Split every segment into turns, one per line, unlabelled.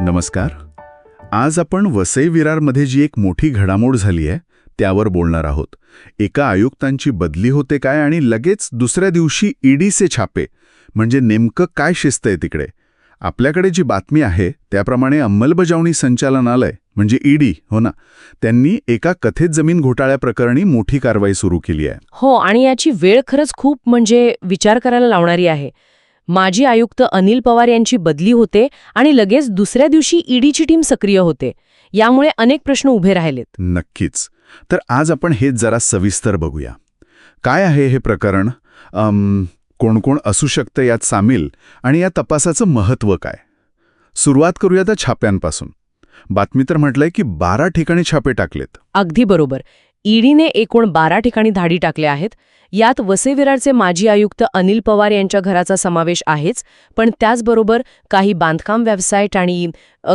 नमस्कार. आज आपण वसई विरारमध्ये जी एक मोठी घडामोड झाली आहे त्यावर बोलणार आहोत. एका आयुक्तांची बदली होते काय आणि लगेच दुसऱ्या दिवशी ईडीचे छापे. म्हणजे नेमकं काय शिस्त आहे तिकडे? आपल्याकडे जी बातमी आहे त्याप्रमाणे अंमलबजावणी संचालनालय म्हणजे ईडी, हो ना, त्यांनी एका कथित जमीन घोटाळ्याप्रकरणी मोठी कारवाई सुरू केली आहे.
हो, आणि याची वेळ खरंच खूप विचार करायला लावणारी आहे. माजी आयुक्त अनिल पवार यांची बदली होते आणि लगेच दुसऱ्या दिवशी ईडीची टीम सक्रिय होते. यामुळे अनेक प्रश्न उभे राहिलेत.
नक्कीच. तर आज आपण हेच जरा सविस्तर बघूया. काय आहे हे प्रकरण, कोण कोण असू शकतं यात सामील, आणि या तपासाचं महत्त्व काय. सुरुवात करूया त्या छाप्यांपासून. बातमी तर म्हटलंय की 12 ठिकाणी छापे टाकलेत.
अगदी बरोबर. ईडीने एकूण 12 ठिकाणी धाडी टाकल्या आहेत. यात वसई विरारचे माजी आयुक्त अनिल पवार यांच्या घराचा समावेश आहेच, पण त्याचबरोबर काही बांधकाम व्यावसायिक आणि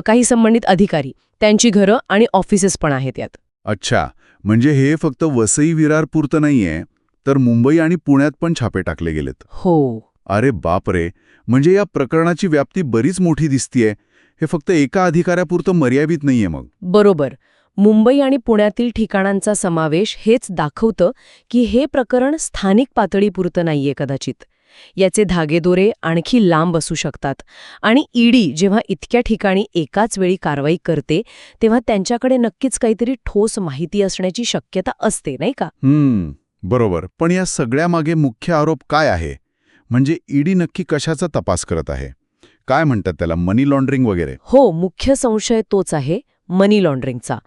काही संबंधित अधिकारी, त्यांची घरं आणि ऑफिसेस पण आहेत यात.
अच्छा, म्हणजे हे फक्त वसई विरार पुरतं नाहीये, तर मुंबई आणि पुण्यात पण छापे टाकले गेलेत.
हो.
अरे बापरे, म्हणजे या प्रकरणाची व्याप्ती बरीच मोठी दिसतीये. हे फक्त एका अधिकाऱ्यापुरतं मर्यादित नाहीये मग.
बरोबर. मुंबई आणि पुण्यातील ठिकाणांचा समावेश हेच दाखवतं की हे प्रकरण स्थानिक पातळीपुरतं नाहीये कदाचित. याचे धागेदोरे आणखी लांब असू शकतात. आणि ईडी जेव्हा इतक्या ठिकाणी एकाच वेळी कारवाई करते तेव्हा त्यांच्याकडे नक्कीच काहीतरी ठोस माहिती असण्याची शक्यता असते, नाही का?
बरोबर. पण या सगळ्यामागे मुख्य आरोप काय आहे? म्हणजे ईडी नक्की कशाचा तपास करत आहे? काय म्हणतात त्याला, मनी लॉन्ड्रिंग वगैरे?
हो, मुख्य संशय तोच आहे, मनी लॉन्ड्रिंगचा.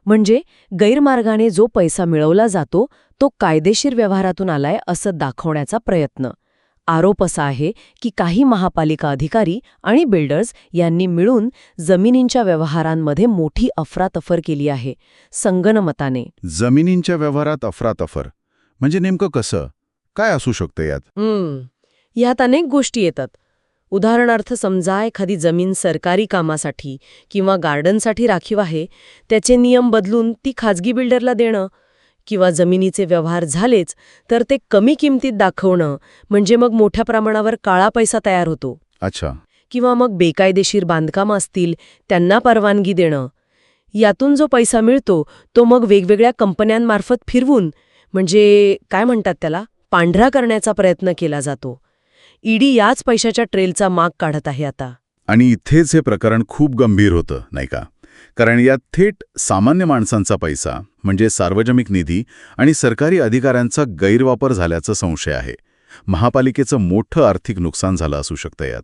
म्हणजे गैरमार्गाने जो पैसा मिळवला जातो तो कायदेशीर व्यवहारातून आलाय असं दाखवण्याचा प्रयत्न. आरोप असा आहे की काही महापालिका अधिकारी आणि बिल्डर्स यांनी मिळून जमिनींच्या व्यवहारांमध्ये मोठी अफरातफर केली आहे, संगनमताने.
जमिनींच्या व्यवहारात अफरातफर म्हणजे नेमकं कसं? काय असू शकतं यात?
यात अनेक गोष्टी येतात. उदाहरणार्थ, समजा एखादी जमीन सरकारी कामासाठी किंवा गार्डनसाठी राखीव आहे, त्याचे नियम बदलून ती खाजगी बिल्डरला देणं, किंवा जमिनीचे व्यवहार झालेच तर ते कमी किमतीत दाखवणं, म्हणजे मग मोठ्या प्रमाणावर काळा पैसा तयार होतो.
अच्छा.
किंवा मग बेकायदेशीर बांधकामं असतील त्यांना परवानगी देणं. यातून जो पैसा मिळतो तो मग वेगवेगळ्या कंपन्यांमार्फत फिरवून, म्हणजे काय म्हणतात त्याला, पांढरा करण्याचा प्रयत्न केला जातो. ईडी याच पैशाच्या ट्रेलचा माग काढत आहे आता.
आणि इथेच हे प्रकरण खूप गंभीर होतं, नाही का? कारण यात थेट सामान्य माणसांचा पैसा म्हणजे सार्वजनिक निधी आणि सरकारी अधिकाऱ्यांचा गैरवापर झाल्याचा संशय आहे. महापालिकेचं मोठं आर्थिक नुकसान झालं असू शकतं यात.